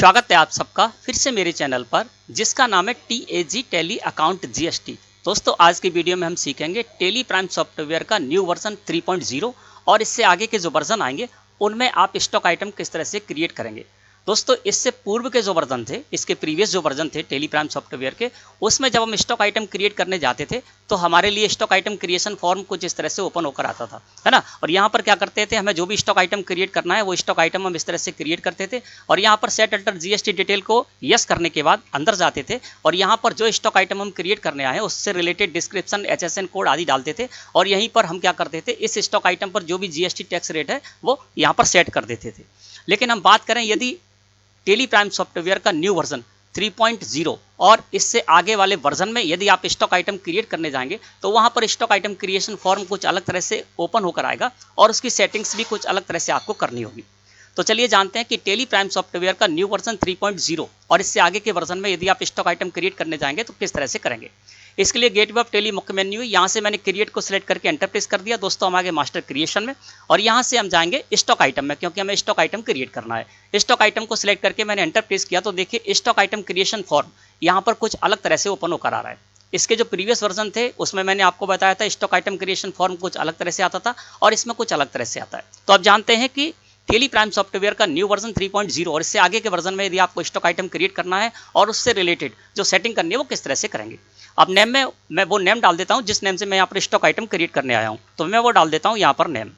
स्वागत है आप सबका फिर से मेरे चैनल पर जिसका नाम है TAG टैली अकाउंट GST। दोस्तों आज की वीडियो में हम सीखेंगे टैली प्राइम सॉफ्टवेयर का न्यू वर्जन 3.0 और इससे आगे के जो वर्जन आएंगे उनमें आप स्टॉक आइटम किस तरह से क्रिएट करेंगे। दोस्तों इससे पूर्व के जो वर्जन थे, इसके प्रीवियस जो वर्जन थे टैली प्राइम सॉफ्टवेयर के, उसमें जब हम स्टॉक आइटम क्रिएट करने जाते थे तो हमारे लिए स्टॉक आइटम क्रिएशन फॉर्म कुछ इस तरह से ओपन होकर आता था, है ना। और यहाँ पर क्या करते थे, हमें जो भी स्टॉक आइटम क्रिएट करना है वो स्टॉक आइटम हम इस तरह से क्रिएट करते थे और यहाँ पर सेट अल्टर GST डिटेल को यस करने के बाद अंदर जाते थे और यहाँ पर जो स्टॉक आइटम हम क्रिएट करने आए हैं उससे रिलेटेड डिस्क्रिप्शन, HSN कोड आदि डालते थे और यहीं पर हम क्या करते थे, इस स्टॉक आइटम पर जो भी GST टैक्स रेट है वो यहाँ पर सेट कर देते थे। लेकिन हम बात करें यदि टैली प्राइम सॉफ्टवेयर का न्यू वर्जन 3.0 और इससे आगे वाले वर्जन में यदि आप स्टॉक आइटम क्रिएट करने जाएंगे तो वहां पर स्टॉक आइटम क्रिएशन फॉर्म कुछ अलग तरह से ओपन होकर आएगा और उसकी सेटिंग्स भी कुछ अलग तरह से आपको करनी होगी। तो चलिए जानते हैं कि टैली प्राइम सॉफ्टवेयर का न्यू वर्जन 3.0 और इससे आगे के वर्जन में यदि आप स्टॉक आइटम क्रिएट करने जाएंगे तो किस तरह से करेंगे। इसके लिए गेटवे ऑफ टैली मुख्य मेन्यू, यहाँ से मैंने क्रिएट को सिलेक्ट करके एंटर प्रेस कर दिया। दोस्तों हम आगे मास्टर क्रिएशन में और यहाँ से हम जाएंगे स्टॉक आइटम में, क्योंकि हमें स्टॉक आइटम क्रिएट करना है। स्टॉक आइटम को सिलेक्ट करके मैंने एंटर प्रेस किया तो देखिए स्टॉक आइटम क्रिएशन फॉर्म यहाँ पर कुछ अलग तरह से ओपन होकर आ रहा है। इसके जो प्रीवियस वर्जन थे उसमें मैंने आपको बताया था स्टॉक आइटम क्रिएशन फॉर्म कुछ अलग तरह से आता था और इसमें कुछ अलग तरह से आता है। तो अब जानते हैं कि टैली प्राइम सॉफ्टवेयर का न्यू वर्जन 3.0 और इससे आगे के वर्जन में यदि आपको स्टॉक आइटम क्रिएट करना है और उससे रिलेटेड जो सेटिंग करनी है वो किस तरह से करेंगे। अब नेम में मैं वो नेम डाल देता हूं जिस नेम से मैं यहाँ पर स्टॉक आइटम क्रिएट करने आया हूं, तो मैं वो डाल देता हूं यहाँ पर नेम,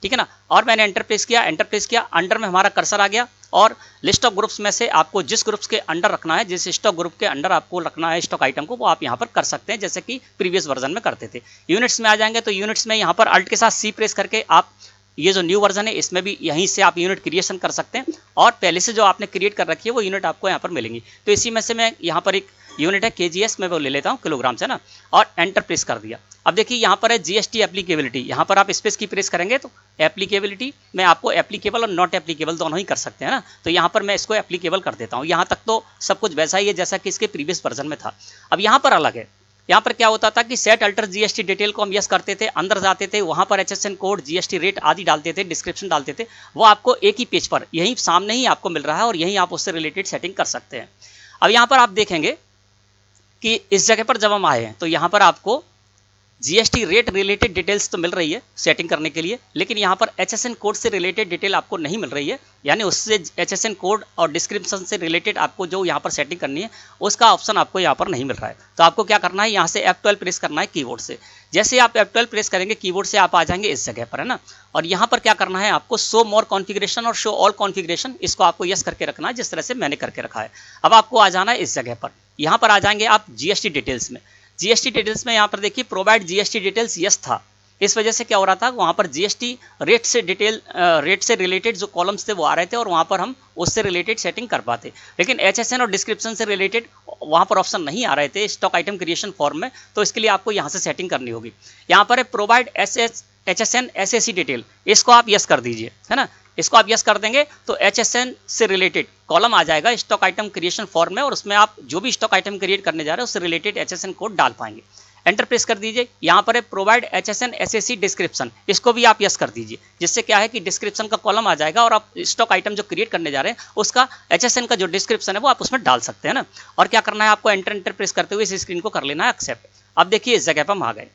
ठीक है ना। और मैंने एंटर प्रेस किया, अंडर में हमारा कर्सर आ गया और लिस्ट ऑफ ग्रुप्स में से आपको जिस ग्रुप्स के अंडर रखना है, जिस स्टॉक ग्रुप के अंडर आपको रखना है स्टॉक आइटम को, वो आप यहाँ पर कर सकते हैं जैसे कि प्रीवियस वर्जन में करते थे। यूनिट्स में आ जाएंगे तो यूनिट्स में यहाँ पर अल्ट के साथ C प्रेस करके आप ये जो न्यू वर्जन है इसमें भी यहीं से आप यूनिट क्रिएशन कर सकते हैं और पहले से जो आपने क्रिएट कर रखी है वो यूनिट आपको यहाँ पर मिलेंगी। तो इसी में से मैं यहाँ पर एक यूनिट है KGS में वो ले लेता हूँ, किलोग्राम से ना, और एंटर प्रेस कर दिया। अब देखिए यहाँ पर है GST एप्लीकेबिलिटी, यहाँ पर आप स्पेस की प्रेस करेंगे तो एप्लीकेबिलिटी में आपको एप्लीकेबल और नॉट एप्लीकेबल दोनों ही कर सकते हैं ना। तो यहाँ पर मैं इसको एप्लीकेबल कर देता हूँ। यहाँ तक तो सब कुछ वैसा ही है जैसा कि इसके प्रीवियस वर्जन में था। अब यहाँ पर अलग है, यहाँ पर क्या होता था कि सेट अल्टर GST डिटेल को हम यस करते थे, अंदर जाते थे, वहाँ पर HSN कोड, GST रेट आदि डालते थे, डिस्क्रिप्शन डालते थे। वो आपको एक ही पेज पर यहीं सामने ही आपको मिल रहा है और यहीं आप उससे रिलेटेड सेटिंग कर सकते हैं। अब यहाँ पर आप देखेंगे कि इस जगह पर जब हम आए हैं तो यहाँ पर आपको GST रेट रिलेटेड डिटेल्स तो मिल रही है सेटिंग करने के लिए, लेकिन यहाँ पर HSN कोड से रिलेटेड डिटेल आपको नहीं मिल रही है। यानी उससे HSN कोड और डिस्क्रिप्शन से रिलेटेड आपको जो यहाँ पर सेटिंग करनी है उसका ऑप्शन आपको यहाँ पर नहीं मिल रहा है। तो आपको क्या करना है, यहाँ से F12 प्रेस करना है कीबोर्ड से। जैसे आप F12 प्रेस करेंगे कीबोर्ड से आप आ जाएंगे इस जगह पर, है ना। और यहाँ पर क्या करना है, आपको शो मोर कॉन्फ़िगरेशन और शो ऑल कॉन्फ़िगरेशन, इसको आपको यस करके रखना है जिस तरह से मैंने करके रखा है। अब आपको आ जाना है इस जगह पर, यहाँ पर आ जाएंगे आप GST डिटेल्स में। GST डिटेल्स में यहाँ पर देखिए प्रोवाइड GST डिटेल्स यस था, इस वजह से क्या हो रहा था, वहाँ पर GST रेट से रेट से रिलेटेड जो कॉलम्स थे वो आ रहे थे और वहाँ पर हम उससे रिलेटेड सेटिंग कर पाते। लेकिन HSN और डिस्क्रिप्शन से रिलेटेड वहाँ पर ऑप्शन नहीं आ रहे थे स्टॉक आइटम क्रिएशन फॉर्म में, तो इसके लिए आपको यहाँ से सेटिंग करनी होगी। यहाँ पर है प्रोवाइड HSN SAC डिटेल, इसको आप यस कर दीजिए, है ना। इसको आप यस कर देंगे तो HSN से रिलेटेड कॉलम आ जाएगा स्टॉक आइटम क्रिएशन फॉर्म में और उसमें आप जो भी स्टॉक आइटम क्रिएट करने जा रहे हैं उससे रिलेटेड HSN कोड डाल पाएंगे। एंटर प्रेस कर दीजिए। यहाँ पर है प्रोवाइड HSN SAC डिस्क्रिप्शन, इसको भी आप यस कर दीजिए, जिससे क्या है कि डिस्क्रिप्शन का कॉलम आ जाएगा और आप स्टॉक आइटम जो क्रिएट करने जा रहे हैं उसका HSN का जो डिस्क्रिप्शन है वो आप उसमें डाल सकते हैं ना। और क्या करना है, आपको एंटर प्रेस करते हुए इस स्क्रीन को कर लेना है एक्सेप्ट। अब देखिए इस जगह पर हम आ गए।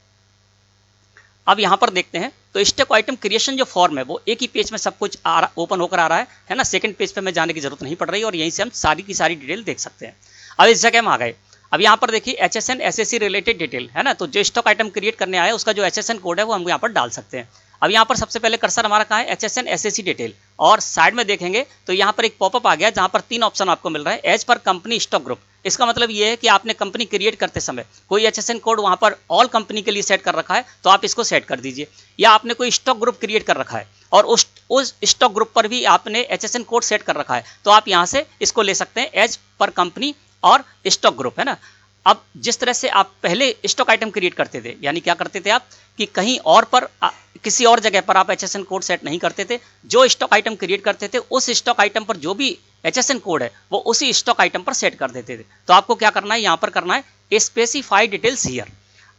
अब यहाँ पर देखते हैं तो स्टॉक आइटम क्रिएशन जो फॉर्म है वो एक ही पेज में सब कुछ ओपन होकर आ रहा है ना। सेकंड पेज पे में जाने की जरूरत नहीं पड़ रही और यहीं से हम सारी की सारी डिटेल देख सकते हैं। अब इस जगह में आ गए। अब यहाँ पर देखिए HSN SAC रिलेटेड डिटेल, है ना। तो जो स्टॉक आइटम क्रिएट करने आया उसका जो HSN कोड है वो हम यहाँ पर डाल सकते हैं। अब यहाँ पर सबसे पहले कर्सर हमारा कहाँ है, HSN SAC डिटेल, और साइड में देखेंगे तो यहाँ पर एक पॉपअप आ गया जहाँ पर 3 ऑप्शन आपको मिल रहा है। As per company stock group, इसका मतलब ये है कि आपने कंपनी क्रिएट करते समय कोई HSN कोड वहाँ पर ऑल कंपनी के लिए सेट कर रखा है तो आप इसको सेट कर दीजिए, या आपने कोई स्टॉक ग्रुप क्रिएट कर रखा है और उस स्टॉक ग्रुप पर भी आपने HSN कोड सेट कर रखा है तो आप यहाँ से इसको ले सकते हैं, एज पर कंपनी और स्टॉक ग्रुप, है ना। अब जिस तरह से आप पहले स्टॉक आइटम क्रिएट करते थे, यानी क्या करते थे आप कि कहीं और पर किसी और जगह पर आप HSN कोड सेट नहीं करते थे, जो स्टॉक आइटम क्रिएट करते थे उस स्टॉक आइटम पर जो भी HSN कोड है वो उसी स्टॉक आइटम पर सेट कर देते थे। तो आपको क्या करना है, यहाँ पर करना है स्पेसिफाई डिटेल्स हियर।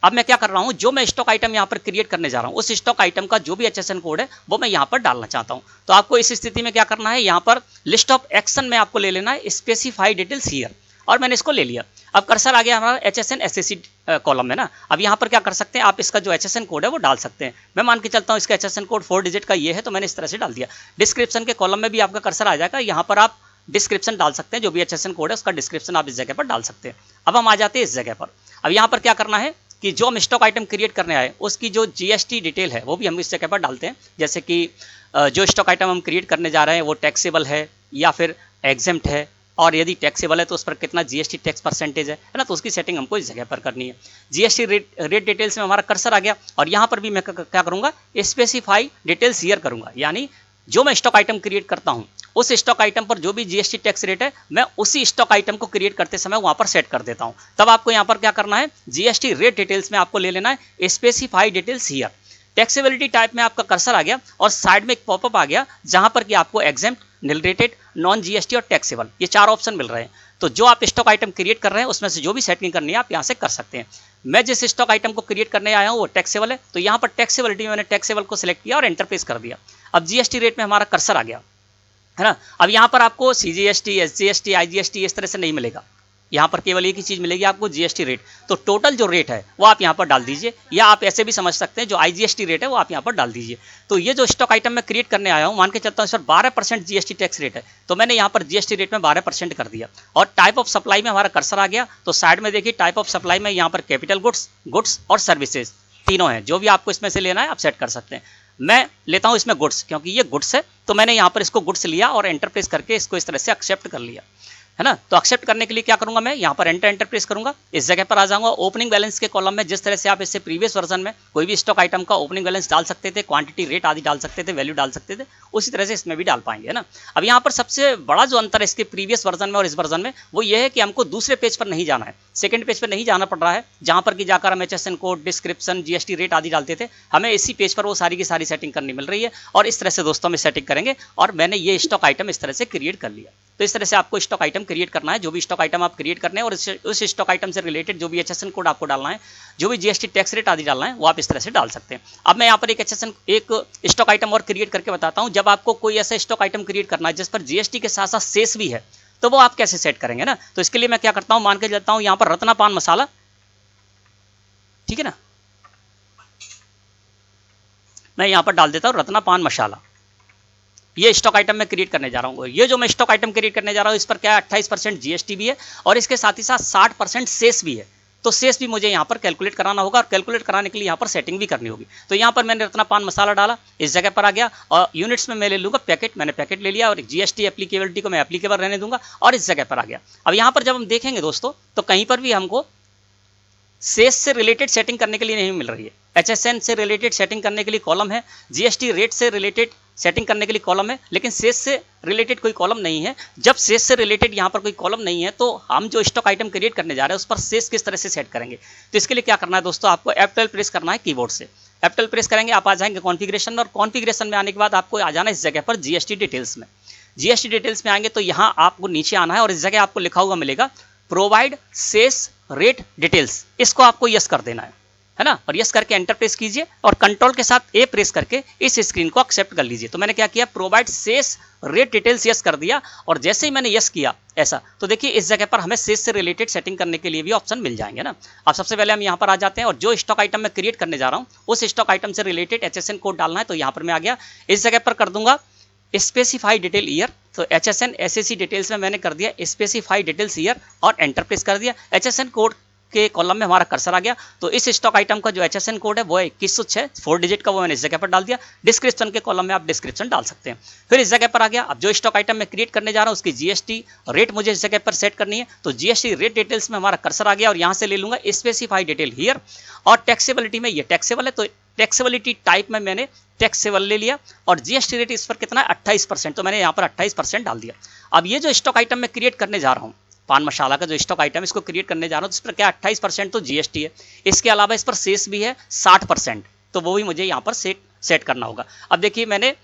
अब मैं क्या कर रहा हूं, जो मैं स्टॉक आइटम यहां पर क्रिएट करने जा रहा हूं उस स्टॉक आइटम का जो भी HSN कोड है वो मैं यहां पर डालना चाहता हूं। तो आपको इस स्थिति में क्या करना है, यहां पर लिस्ट ऑफ एक्शन में आपको ले लेना है स्पेसिफाई डिटेल्स हियर, और मैंने इसको ले लिया। अब कर्सर आ गया हमारा HSN SSC कॉलम में ना। अब यहाँ पर क्या कर सकते हैं, आप इसका जो HSN कोड है वो डाल सकते हैं। मैं मान के चलता हूँ इसका HSN कोड 4 डिजिट का ये है, तो मैंने इस तरह से डाल दिया। डिस्क्रिप्शन के कॉलम में भी आपका कर्सर आ जाएगा, यहाँ पर आप डिस्क्रिप्शन डाल सकते हैं, जो भी HSN कोड है उसका डिस्क्रिप्शन आप इस जगह पर डाल सकते हैं। अब हम आ जाते हैं इस जगह पर। अब यहाँ पर क्या करना है कि जो हम स्टॉक आइटम क्रिएट करने आए उसकी जो GST डिटेल है वो भी हम इस जगह पर डालते हैं। जैसे कि जो स्टॉक आइटम हम क्रिएट करने जा रहे हैं वो टैक्सेबल है या फिर एग्जेम्प्ट है, और यदि टैक्सेबल है तो उस पर कितना GST टैक्स परसेंटेज है ना, तो उसकी सेटिंग हमको इस जगह पर करनी है। GST रेट डिटेल्स में हमारा कर्सर आ गया, और यहाँ पर भी मैं क्या करूँगा, स्पेसिफाई डिटेल्स हियर करूँगा। यानी जो मैं स्टॉक आइटम क्रिएट करता हूँ उस स्टॉक आइटम पर जो भी GST टैक्स रेट है मैं उसी स्टॉक आइटम को क्रिएट करते समय वहाँ पर सेट कर देता हूँ। तब आपको यहाँ पर क्या करना है, GST रेट डिटेल्स में आपको ले लेना है specify details here. Taxability type में आपका कर्सर आ गया और साइड में एक पॉपअप आ गया जहां पर कि आपको एग्जेम्प्ट, निलरेटेड, नॉन GST और टैक्सेबल, ये 4 ऑप्शन मिल रहे हैं। तो जो आप स्टॉक आइटम क्रिएट कर रहे हैं उसमें से जो भी सेटिंग करनी है आप यहां से कर सकते हैं। मैं जिस स्टॉक आइटम को क्रिएट करने आया हूं वो टैक्सेबल है, तो यहां पर टैक्सेबिलिटी में मैंने टैक्सेबल को सिलेक्ट किया और एंटर प्रेस कर दिया। अब GST रेट में हमारा कर्सर आ गया है ना। अब यहां पर आपको CGST, SGST, IGST इस तरह से नहीं मिलेगा, यहाँ पर केवल एक ही चीज मिलेगी आपको, GST रेट। तो टोटल जो रेट है वो आप यहाँ पर डाल दीजिए, या आप ऐसे भी समझ सकते हैं जो IGST रेट है वो आप यहाँ पर डाल दीजिए। तो ये जो स्टॉक आइटम मैं क्रिएट करने आया हूँ, मान के चलता हूँ इस पर 12% GST टैक्स रेट है, तो मैंने यहाँ पर GST रेट में 12% कर दिया। और टाइप ऑफ सप्लाई में हमारा कर्सर आ गया, तो साइड में देखिए टाइप ऑफ सप्लाई में यहाँ पर कैपिटल गुड्स और सर्विसेज तीनों हैं, जो भी आपको इसमें से लेना है आप सेट कर सकते हैं। मैं लेता हूँ इसमें गुड्स, क्योंकि ये गुड्स है, तो मैंने यहाँ पर इसको गुड्स लिया और एंटर प्रेस करके इसको इस तरह से एक्सेप्ट कर लिया है ना। तो एक्सेप्ट करने के लिए क्या करूंगा, मैं यहाँ पर एंटर प्रेस करूंगा, इस जगह पर आ जाऊंगा। ओपनिंग बैलेंस के कॉलम में जिस तरह से आप इससे प्रीवियस वर्जन में कोई भी स्टॉक आइटम का ओपनिंग बैलेंस डाल सकते थे, क्वांटिटी, रेट आदि डाल सकते थे, वैल्यू डाल सकते थे, उसी तरह से इसमें भी डाल पाएंगे है ना। अब यहाँ पर सबसे बड़ा जो अंतर है इसके प्रीवियस वर्जन में और इस वर्जन में वो ये है कि हमको दूसरे पेज पर नहीं जाना है, सेकंड पेज पर नहीं जाना पड़ रहा है, जहाँ पर कि जाकर हम HSN code, description, GST rate आदि डालते थे। हमें इसी पेज पर वो सारी की सारी सेटिंग करनी मिल रही है, और इस तरह से दोस्तों में सेटिंग करेंगे। और मैंने ये स्टॉक आइटम इस तरह से क्रिएट कर लिया। तो इस तरह से आपको स्टॉक आइटम क्रिएट करना है, जो भी स्टॉक आइटम आप क्रिएट करने हैं और उस स्टॉक आइटम से रिलेटेड जो भी HSN कोड आपको डालना है, जो भी GST टैक्स रेट आदि डालना है, वो आप इस तरह से डाल सकते हैं। अब मैं यहाँ पर एक स्टॉक आइटम और क्रिएट करके बताता हूँ। जब आपको कोई ऐसा स्टॉक आइटम क्रिएट करना है जिस पर GST के साथ साथ सेस भी है, तो वो आप कैसे सेट करेंगे ना। तो इसके लिए मैं क्या करता हूँ, मान के चलता हूँ यहाँ पर रत्ना पान मसाला, ठीक है ना, मैं यहाँ पर डाल देता हूँ रत्ना पान मसाला। ये स्टॉक आइटम में क्रिएट करने जा रहा हूँ। ये जो मैं स्टॉक आइटम क्रिएट करने जा रहा हूँ इस पर क्या है, 28% GST भी है और इसके साथ ही साथ 60% सेस भी है। तो सेस भी मुझे यहाँ पर कैलकुलेट कराना होगा, और कैलकुलेट कराने के लिए यहाँ पर सेटिंग भी करनी होगी। तो यहाँ पर मैंने रत्ना पान मसाला डाला, इस जगह पर आ गया, और यूनिट्स में मैं ले लूँगा पैकेट, मैंने पैकेट ले लिया, और GST एप्लीकेबिलिटी को मैं एप्लीकेबल रहने दूंगा, और इस जगह पर आ गया। अब यहाँ पर जब हम देखेंगे दोस्तों, तो कहीं पर भी हमको सेस से रिलेटेड सेटिंग करने के लिए नहीं मिल रही है। HSN से रिलेटेड सेटिंग करने के लिए कॉलम है, GST रेट से रिलेटेड सेटिंग करने के लिए कॉलम है, लेकिन सेस से रिलेटेड कोई कॉलम नहीं है। जब सेस से रिलेटेड यहाँ पर कोई कॉलम नहीं है, तो हम जो स्टॉक आइटम क्रिएट करने जा रहे हैं उस पर सेस किस तरह से सेट करेंगे। तो इसके लिए क्या करना है दोस्तों, आपको F12 प्रेस करना है कीबोर्ड से। F12 प्रेस करेंगे, आप आ जाएंगे कॉन्फ़िगरेशन में, और कॉन्फ़िगरेशन में आने के बाद आपको आ जाना है इस जगह पर GST डिटेल्स में। GST डिटेल्स में आएंगे तो यहाँ आपको नीचे आना है, और इस जगह आपको लिखा हुआ मिलेगा प्रोवाइड सेस रेट डिटेल्स, इसको आपको यस कर देना है ना। और यस करके एंटर प्रेस कीजिए, और कंट्रोल के साथ A प्रेस करके इस स्क्रीन को एक्सेप्ट कर लीजिए। तो मैंने क्या किया, provide cess rate details yes कर दिया, और जैसे ही मैंने यस किया ऐसा, तो देखिए इस जगह पर हमें सेस से रिलेटेड सेटिंग करने के लिए भी ऑप्शन मिल जाएंगे ना। अब सबसे पहले हम यहाँ पर आ जाते हैं, और जो स्टॉक आइटम मैं क्रिएट करने जा रहा हूँ उस स्टॉक आइटम से रिलेटेड HSN कोड डालना है। तो यहाँ पर मैं आ गया, इस जगह पर कर दूंगा स्पेसिफाई डिटेल ईयर। तो HSN SSC डिटेल्स में मैंने कर दिया स्पेसिफाई डिटेल्स ईयर, और एंटर प्रेस कर दिया। HSN कोड के कॉलम में हमारा कर्सर आ गया। तो इस स्टॉक आइटम का जो HSN कोड है वो है 2106 4 डिजिट का, वो मैंने इस जगह पर डाल दिया। डिस्क्रिप्शन के कॉलम में आप डिस्क्रिप्शन डाल सकते हैं। फिर इस जगह पर आ गया, अब जो स्टॉक आइटम मैं क्रिएट करने जा रहा हूँ उसकी GST रेट मुझे इस जगह पर सेट करनी है। तो GST रेट डिटेल्स में हमारा कर्सर आ गया, और यहाँ से ले लूंगा स्पेसिफाई डिटेल हियर। और टैक्सेबिलिटी में ये टैक्सेबल है, तो टैक्सेबिलिटी टाइप में मैंने टैक्सेबल ले लिया, और GST रेट इस पर कितना है 28%, तो मैंने यहाँ पर 28% डाल दिया। अब ये जो स्टॉक आइटम मैं क्रिएट करने जा रहा हूँ, पान मसाला का जो स्टॉक आइटम इसको क्रिएट करने जा रहा हूँ, तो इस पर क्या 28% तो GST है, इसके अलावा इस पर सेस भी है 60%, तो वो भी मुझे यहाँ पर सेट करना होगा। अब देखिए मैंने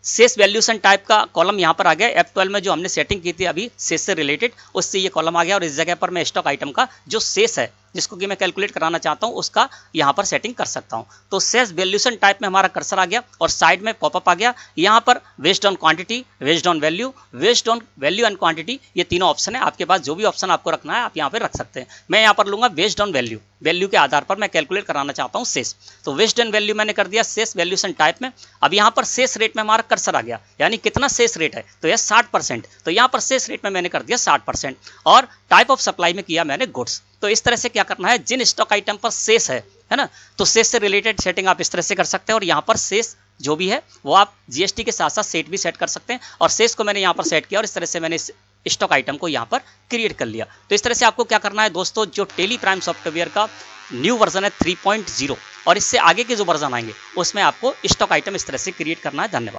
सेस वैल्यूशन टाइप का कॉलम यहाँ पर आ गया। F12 में जो हमने सेटिंग की थी अभी सेस से रिलेटेड, उससे ये कॉलम आ गया, और इस जगह पर मैं स्टॉक आइटम का जो सेस है जिसको कि मैं कैलकुलेट कराना चाहता हूँ उसका यहाँ पर सेटिंग कर सकता हूँ। तो सेल्स वैल्यूएशन टाइप में हमारा कर्सर आ गया और साइड में पॉपअप आ गया। यहाँ पर based on quantity, based on value, based on value and quantity, ये तीनों ऑप्शन है। आपके पास जो भी ऑप्शन आपको रखना है आप यहाँ पे रख सकते हैं। मैं यहाँ पर लूंगा बेस्ड ऑन वैल्यू, वैल्यू के आधार पर मैं कैलकुलेट कराना चाहता हूँ शेष। तो बेस्ड ऑन वैल्यू मैंने कर दिया शेष वैल्यूएशन टाइप में। अब यहाँ पर शेष रेट में हमारा कर्सर आ गया, यानी कितना शेष रेट है, तो यह 60%। तो यहाँ पर शेष रेट में मैंने कर दिया 60% और टाइप ऑफ सप्लाई में किया मैंने गुड्स। तो इस तरह से क्या करना है, जिन स्टॉक आइटम पर शेष है ना, तो शेष से रिलेटेड सेटिंग आप इस तरह से कर सकते हैं। और यहाँ पर शेष जो भी है वो आप जीएसटी के साथ साथ सेट भी सेट कर सकते हैं। और शेष को मैंने यहाँ पर सेट किया और इस तरह से मैंने स्टॉक आइटम को यहाँ पर क्रिएट कर लिया। तो इस तरह से आपको क्या करना है दोस्तों, जो टेली प्राइम सॉफ्टवेयर का न्यू वर्जन है 3.0 और इससे आगे के जो वर्जन आएंगे उसमें आपको स्टॉक आइटम इस तरह से क्रिएट करना है। धन्यवाद।